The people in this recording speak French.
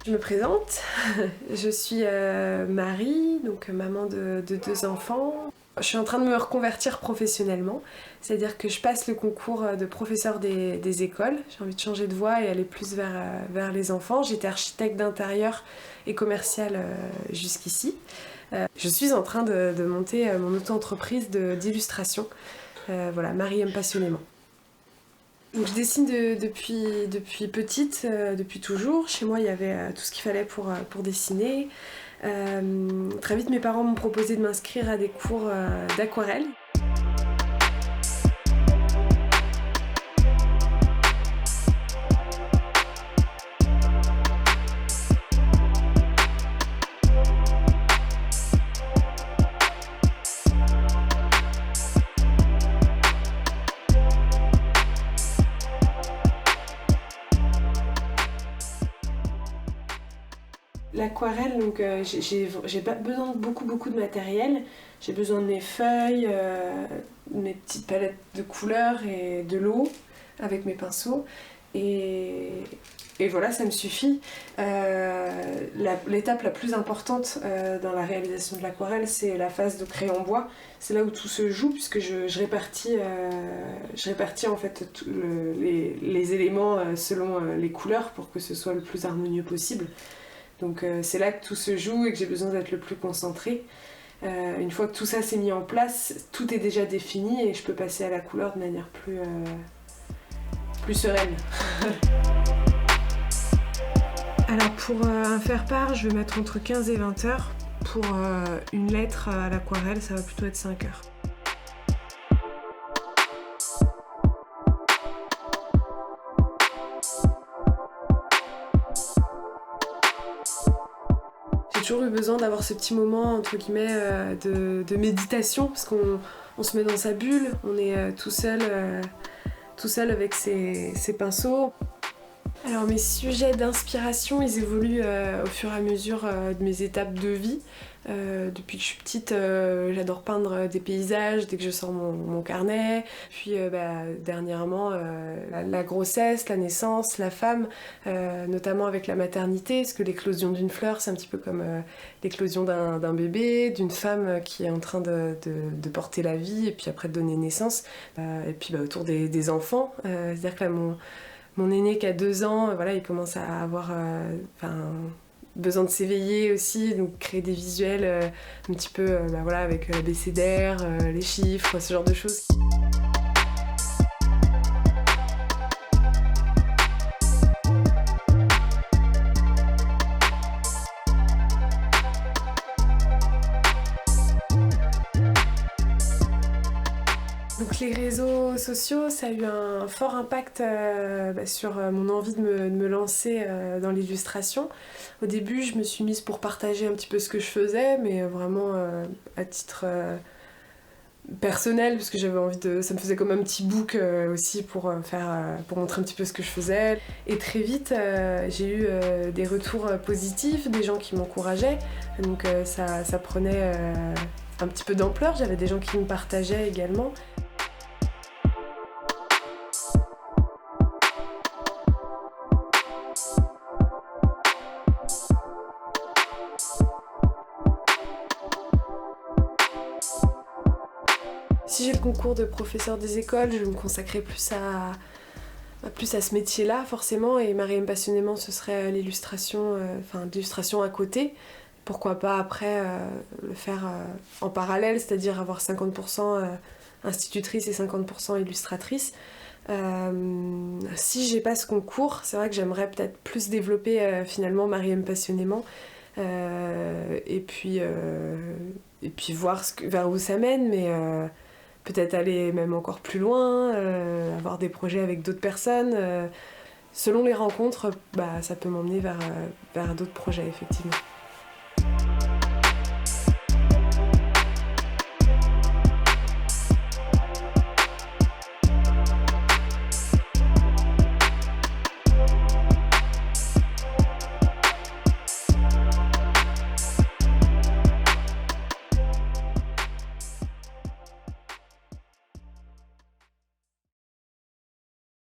Je me présente, je suis Marie, donc maman de 2 enfants. Je suis en train de me reconvertir professionnellement, c'est-à-dire que je passe le concours de professeur des écoles. J'ai envie de changer de voie et aller plus vers les enfants. J'étais architecte d'intérieur et commerciale jusqu'ici. Je suis en train de monter mon auto-entreprise d'illustration. Voilà, Marie aime passionnément. Donc je dessine depuis petite, depuis toujours. Chez moi, il y avait tout ce qu'il fallait pour dessiner. Très vite, mes parents m'ont proposé de m'inscrire à des cours d'aquarelle. L'aquarelle, donc j'ai pas besoin de beaucoup de matériel. J'ai besoin de mes feuilles, mes petites palettes de couleurs et de l'eau avec mes pinceaux. Et voilà, ça me suffit. L'étape la plus importante dans la réalisation de l'aquarelle, c'est la phase de crayon bois. C'est là où tout se joue, puisque je répartis en fait les éléments selon les couleurs pour que ce soit le plus harmonieux possible. Donc c'est là que tout se joue et que j'ai besoin d'être le plus concentrée. Une fois que tout ça s'est mis en place, tout est déjà défini et je peux passer à la couleur de manière plus sereine. Alors pour un faire-part, je vais mettre entre 15 et 20 heures. Pour une lettre à l'aquarelle, ça va plutôt être 5 heures. J'ai toujours eu besoin d'avoir ce petit moment entre guillemets de méditation, parce qu'on se met dans sa bulle, on est tout seul avec ses pinceaux. Alors mes sujets d'inspiration, ils évoluent au fur et à mesure de mes étapes de vie. Depuis que je suis petite, j'adore peindre des paysages dès que je sors mon carnet. Puis dernièrement, la grossesse, la naissance, la femme, notamment avec la maternité, parce que l'éclosion d'une fleur, c'est un petit peu comme l'éclosion d'un bébé, d'une femme qui est en train de porter la vie et puis après de donner naissance. Et puis autour des enfants, c'est-à-dire que là, mon aîné qui a 2 ans, voilà, il commence à avoir besoin de s'éveiller aussi, donc créer des visuels un petit peu avec l'abécédaire, les chiffres, ce genre de choses. Donc les réseaux sociaux, ça a eu un fort impact sur mon envie de me lancer dans l'illustration. Au début, je me suis mise pour partager un petit peu ce que je faisais, mais vraiment à titre personnel, parce que j'avais envie ça me faisait comme un petit book aussi pour montrer un petit peu ce que je faisais. Et très vite, j'ai eu des retours positifs, des gens qui m'encourageaient, donc ça prenait un petit peu d'ampleur. J'avais des gens qui me partageaient également. Si j'ai le concours de professeur des écoles, je vais me consacrer plus à ce métier-là, forcément, et Marie aime passionnément, ce serait l'illustration, l'illustration à côté. Pourquoi pas après le faire en parallèle, c'est-à-dire avoir 50% institutrice et 50% illustratrice. Si j'ai pas ce concours, c'est vrai que j'aimerais peut-être plus développer finalement Marie aime passionnément. Et puis voir vers où ça mène, mais peut-être aller même encore plus loin, avoir des projets avec d'autres personnes. Selon les rencontres, ça peut m'emmener vers d'autres projets, effectivement.